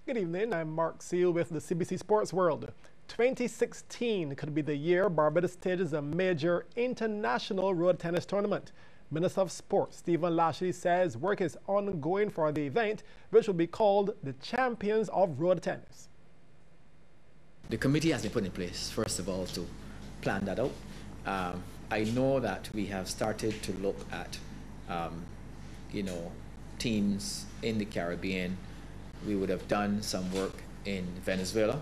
Good evening, I'm Mark Seal with the CBC Sports World. 2016 could be the year Barbados stages a major international road tennis tournament. Minister of Sport Stephen Lashley says work is ongoing for the event, which will be called the Champions of Road Tennis. The committee has been put in place, first of all, to plan that out. I know that we have started to look at, teams in the Caribbean. We would have done some work in Venezuela,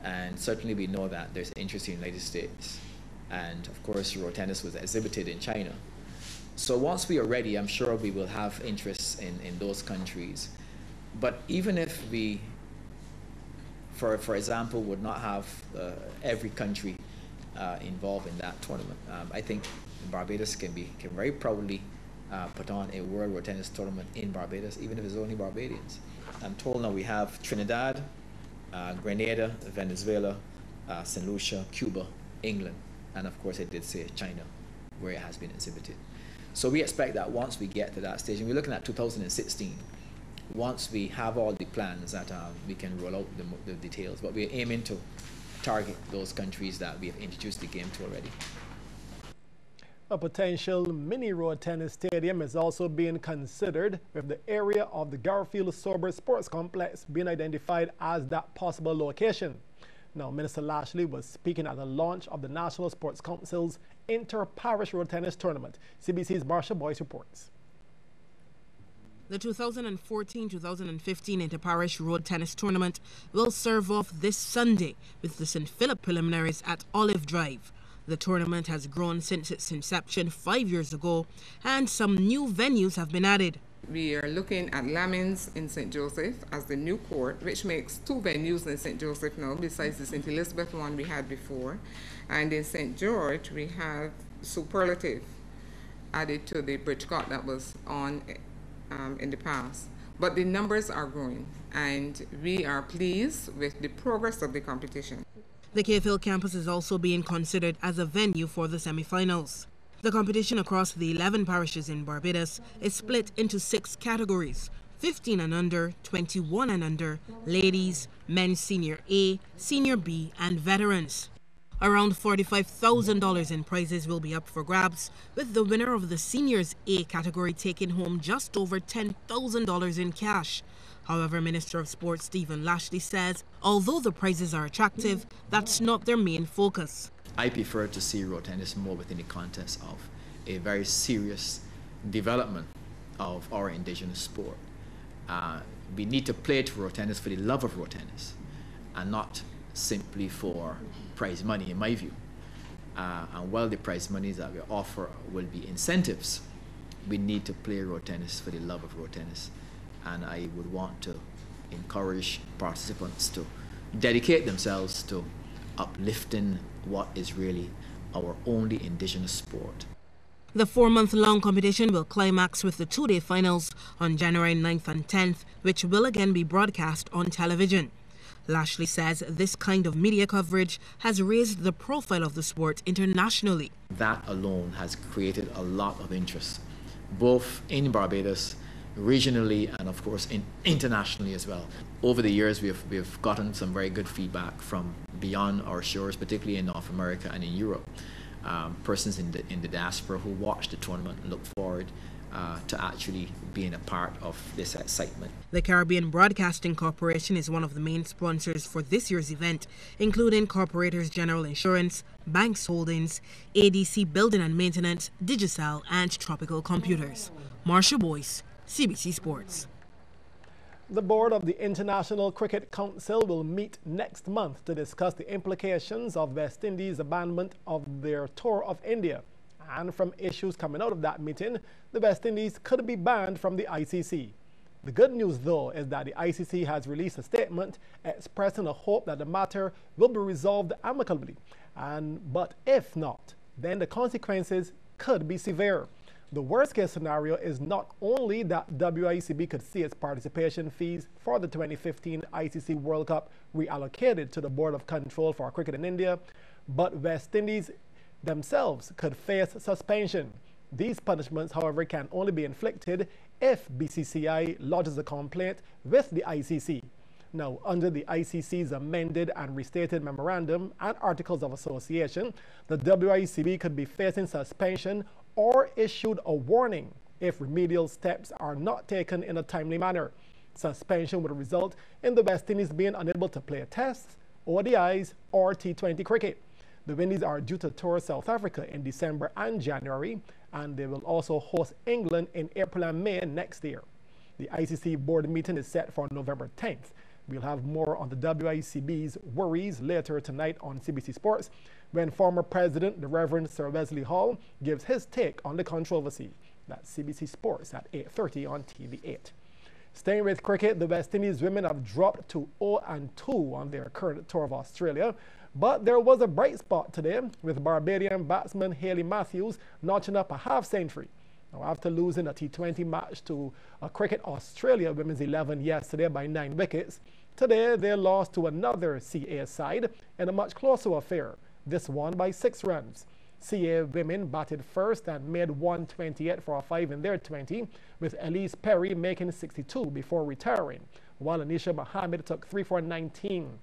and certainly we know that there's interest in the United States. And of course, road tennis was exhibited in China. So once we are ready, I'm sure we will have interests in those countries. But even if we, for example, would not have every country involved in that tournament, I think Barbados can very proudly put on a World Road Tennis Tournament in Barbados, even if it's only Barbadians. I'm told now we have Trinidad, Grenada, Venezuela, St. Lucia, Cuba, England, and of course I did say China, where it has been exhibited. So we expect that once we get to that stage, and we're looking at 2016, once we have all the plans that we can roll out the details, but we're aiming to target those countries that we have introduced the game to already. A potential mini road tennis stadium is also being considered, with the area of the Garfield Sober Sports Complex being identified as that possible location. Now, Minister Lashley was speaking at the launch of the National Sports Council's Inter-Parish Road Tennis Tournament. CBC's Marsha Boyce reports. The 2014-2015 Inter-Parish Road Tennis Tournament will serve off this Sunday with the St. Philip preliminaries at Olive Drive. The tournament has grown since its inception 5 years ago, and some new venues have been added. We are looking at Lamins in St. Joseph as the new court, which makes 2 venues in St. Joseph now, besides the St. Elizabeth one we had before. And in St. George, we have Superlative added to the bridge court that was on in the past. But the numbers are growing, and we are pleased with the progress of the competition. The Cave Hill campus is also being considered as a venue for the semi-finals. The competition across the 11 parishes in Barbados is split into 6 categories: 15 and under, 21 and under, ladies, men's senior A, senior B, and veterans. Around $45,000 in prizes will be up for grabs, with the winner of the seniors A category taking home just over $10,000 in cash. However, Minister of Sport Stephen Lashley says although the prizes are attractive, that's not their main focus. I prefer to see road tennis more within the context of a very serious development of our indigenous sport. We need to play to road tennis for the love of road tennis, and not simply for prize money, in my view. And while the prize monies that we offer will be incentives, we need to play road tennis for the love of road tennis. And I would want to encourage participants to dedicate themselves to uplifting what is really our only indigenous sport. The 4-month-long competition will climax with the 2-day finals on January 9th and 10th, which will again be broadcast on television. Lashley says this kind of media coverage has raised the profile of the sport internationally. That alone has created a lot of interest, both in Barbados, regionally, and of course internationally as well. Over the years, we've gotten some very good feedback from beyond our shores, particularly in North America and in Europe. Persons in the diaspora who watch the tournament and look forward to actually being a part of this excitement. The Caribbean Broadcasting Corporation is one of the main sponsors for this year's event, including Corporators General Insurance, Banks Holdings, ADC Building and Maintenance, Digicel, and Tropical Computers. Marsha Boyce, CBC Sports. The board of the International Cricket Council will meet next month to discuss the implications of West Indies' abandonment of their tour of India. And from issues coming out of that meeting, the West Indies could be banned from the ICC. The good news, though, is that the ICC has released a statement expressing a hope that the matter will be resolved amicably. But if not, then the consequences could be severe. The worst-case scenario is not only that WICB could see its participation fees for the 2015 ICC World Cup reallocated to the Board of Control for Cricket in India, but West Indies themselves could face suspension. These punishments, however, can only be inflicted if BCCI lodges a complaint with the ICC. Now, under the ICC's amended and restated memorandum and articles of association, the WICB could be facing suspension or issued a warning if remedial steps are not taken in a timely manner. Suspension would result in the West Indies being unable to play tests, ODIs, or T20 cricket. The Windies are due to tour South Africa in December and January, and they will also host England in April and May next year. The ICC board meeting is set for November 10th. We'll have more on the WICB's worries later tonight on CBC Sports, when former president, the Reverend Sir Wesley Hall, gives his take on the controversy. That's CBC Sports at 8:30 on TV8. Staying with cricket, the West Indies women have dropped to 0-2 on their current tour of Australia, but there was a bright spot today with Barbadian batsman Hayley Matthews notching up a half-century. Now, after losing a T20 match to Cricket Australia Women's 11 yesterday by 9 wickets, today they lost to another CA side in a much closer affair, this one by 6 runs. CA women batted first and made 128 for a 5 in their 20, with Elise Perry making 62 before retiring, while Anisha Mohammed took 3 for 19.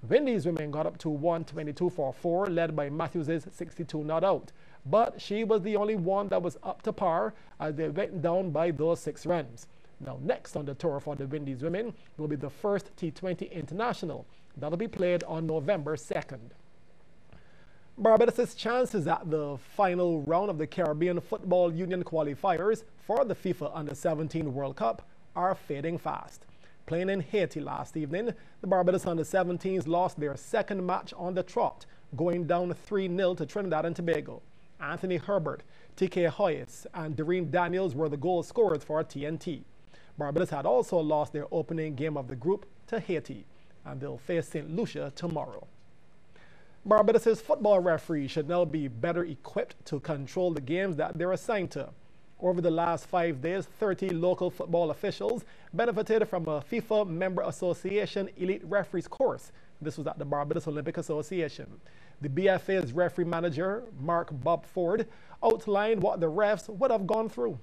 Windies women got up to 122 for 4, led by Matthews' 62 not out, but she was the only one that was up to par as they went down by those 6 runs. Now, next on the tour for the Windies women will be the first T20 International. That'll be played on November 2nd. Barbados' chances at the final round of the Caribbean Football Union qualifiers for the FIFA Under-17 World Cup are fading fast. Playing in Haiti last evening, the Barbados Under-17s lost their second match on the trot, going down 3-0 to Trinidad and Tobago. Anthony Herbert, TK Hoyes, and Doreen Daniels were the goal scorers for TNT. Barbados had also lost their opening game of the group to Haiti, and they'll face St. Lucia tomorrow. Barbados' football referees should now be better equipped to control the games that they're assigned to. Over the last 5 days, 30 local football officials benefited from a FIFA Member Association Elite Referees course. This was at the Barbados Olympic Association. The BFA's referee manager, Mark Bob Ford, outlined what the refs would have gone through.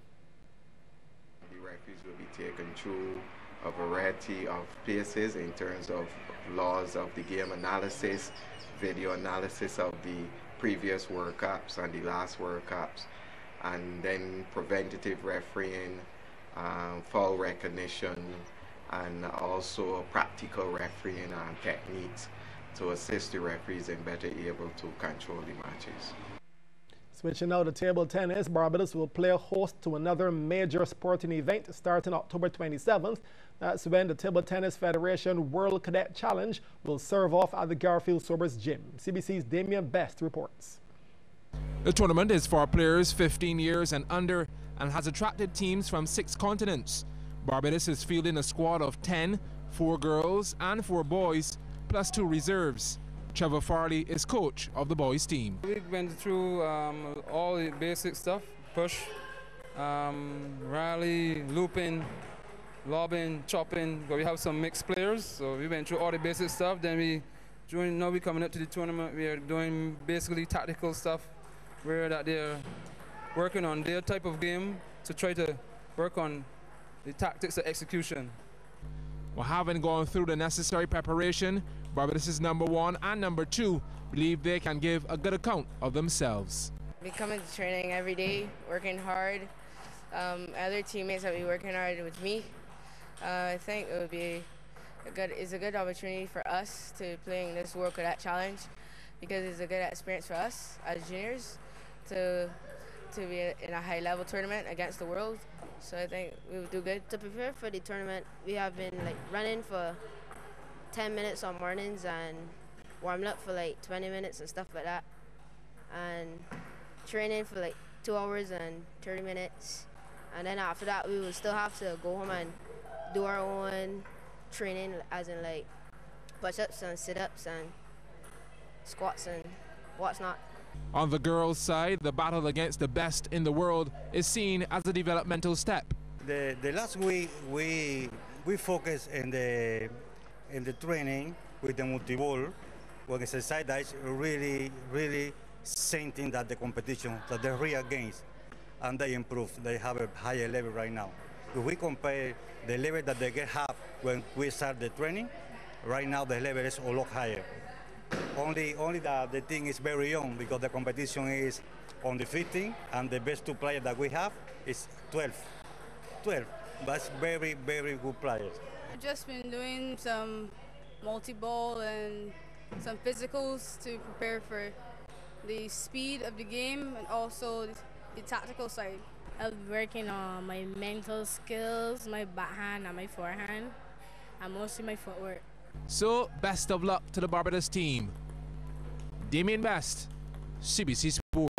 The referees will be taken through a variety of places in terms of laws of the game analysis, video analysis of the previous World Cups and the last World Cups, and then preventative refereeing, foul recognition, and also practical refereeing techniques to assist the referees in better able to control the matches. Switching now to table tennis, Barbados will play host to another major sporting event starting October 27th. That's when the Table Tennis Federation World Cadet Challenge will serve off at the Garfield Sobers Gym. CBC's Damien Best reports. The tournament is for players 15 years and under and has attracted teams from 6 continents. Barbados is fielding a squad of 10, 4 girls and 4 boys, plus 2 reserves. Trevor Farley is coach of the boys team. We went through all the basic stuff: push, rally, looping, lobbing, chopping. But we have some mixed players, so we went through all the basic stuff. Then now we coming up to the tournament, we are doing basically tactical stuff, where that they're working on their type of game to try to work on the tactics of execution. Well, having gone through the necessary preparation, Barbados' number 1 and number 2 believe they can give a good account of themselves. We come into training every day, working hard. Other teammates will be working hard with me. I think it would be a good opportunity for us to play in this World Cadet Challenge, because it's a good experience for us as juniors to be in a high-level tournament against the world. So I think we would do good. To prepare for the tournament, we have been running for 10 minutes on mornings and warming up for 20 minutes and stuff like that, and training for 2 hours and 30 minutes. And then after that, we will still have to go home and do our own training, as in push-ups and sit-ups and squats and what's not. On the girls' side, the battle against the best in the world is seen as a developmental step. The last week we focus in the training with the multi-ball, when exercise that is really same thing that the competition, that the real games, and they improve. They have a higher level right now. If we compare the level that they have when we start the training right now the level is a lot higher. Only the thing is very young because the competition is on the 15 and the best two players that we have is 12. That's very, very good players. I've just been doing some multi-ball and some physicals to prepare for the speed of the game and also the tactical side. I'm working on my mental skills, my backhand and my forehand, and mostly my footwork. So, best of luck to the Barbados team. Damien Best, CBC Sports.